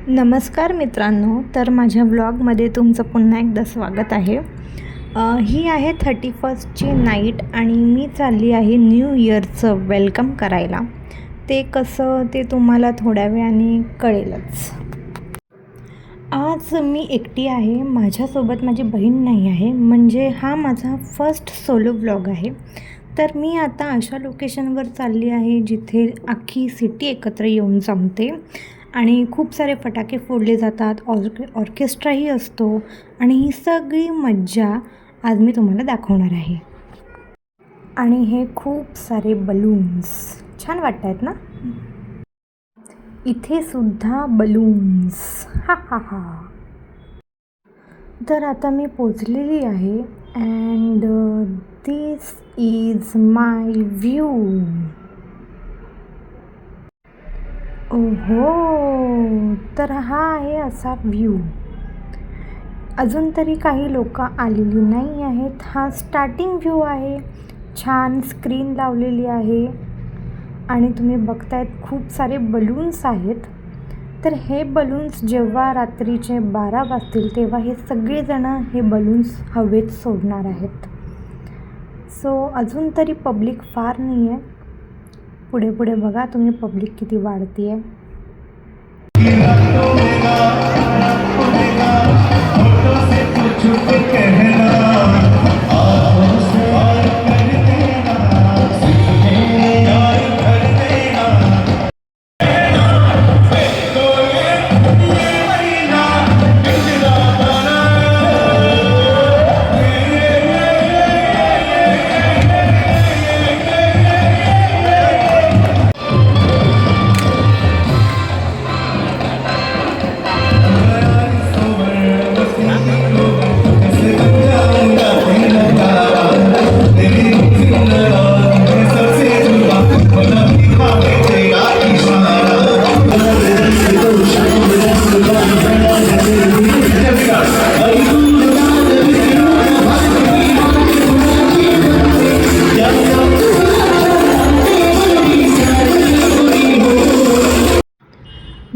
नमस्कार मित्रांनो, तर माझ्या व्लॉगमध्ये तुमचं पुन्हा एकदा स्वागत आहे. ही आहे 31ची नाईट आणि मी चालली आहे न्यू इयरचं वेलकम करायला. ते कसं ते तुम्हाला थोड्या वेळाने कळेलच. आज मी एकटी आहे, माझ्यासोबत माझी बहीण नाही आहे. म्हणजे हा माझा फर्स्ट सोलो व्लॉग आहे. तर मी आता अशा लोकेशनवर चालली आहे जिथे अख्खी सिटी एकत्र येऊन जमते आणि खूप सारे फटाके फोडले जातात, ऑर्केस्ट्राही असतो आणि ही सगळी मज्जा आज मी तुम्हाला दाखवणार आहे. आणि हे खूप सारे बलून्स छान वाटत आहेत ना. इथे सुद्धा बलून्स, हा हा हा. तर आता मी पोचलेली आहे and this is my view. ओहो, तर हा आहे असा व्ह्यू. अजून तरी काही लोक आलेली नाही आहेत. हा स्टार्टिंग व्ह्यू आहे. छान स्क्रीन लावलेली आहे आणि तुम्ही बघतायत खूप सारे बलून्स आहेत. तर हे बलून्स जेव्हा रात्रीचे 12 वाजतील तेव्हा हे सगळेजण हे बलून्स हवेत सोडणार आहेत. सो अजून तरी पब्लिक फार नाही आहे. पुढे पुढे बघा तुम्ही पब्लिक किती वाढती आहे.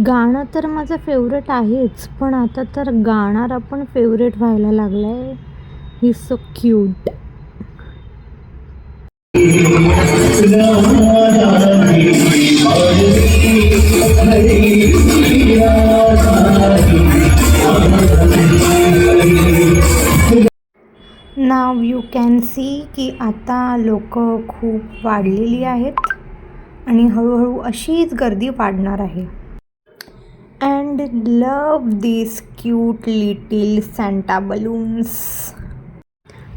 गाणं तर माझं फेवरेट आहेच, पण आता तर गाणारा पण फेवरेट व्हायला लागला आहे. ही सो क्यूट. नाव यू कॅन सी की आता लोक खूप वाढलेली आहेत आणि हळूहळू अशीच गर्दी वाढणार आहे. And love these cute little Santa balloons.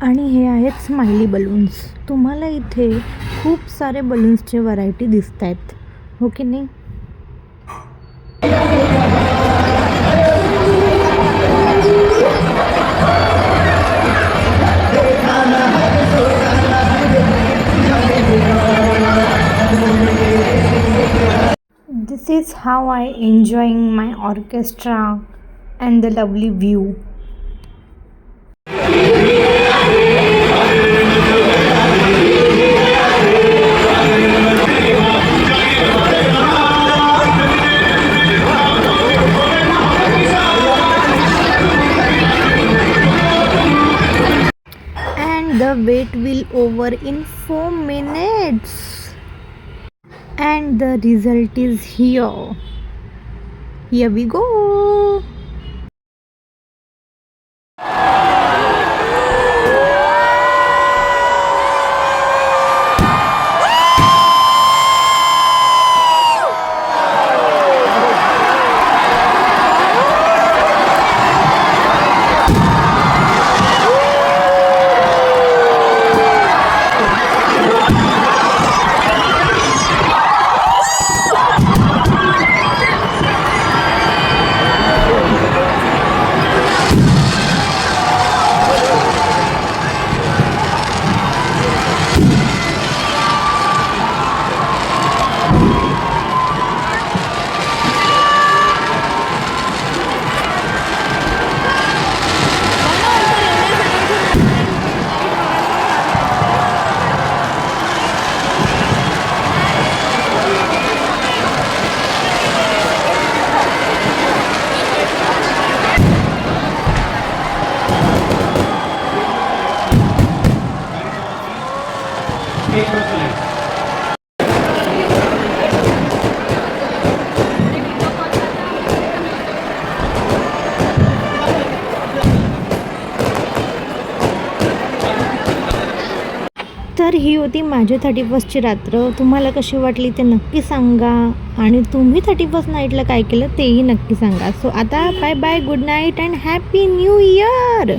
आणि हे आहेत स्माइली बलून्स. तुम्हाला इथे खूप सारे बलून्सचे व्हरायटी दिसत आहेत, हो की नाही. This is how I enjoying my orchestra and the lovely view. And the wait will over in 4 minutes. And the result is here. Here we go. तर ही होती माझ्या 31ची रात्र. तुम्हाला कशी वाटली ते नक्की सांगा आणि तुम्ही 31 नाईटला काय केलं तेही नक्की सांगा. सो आता bye bye, good night and happy new year.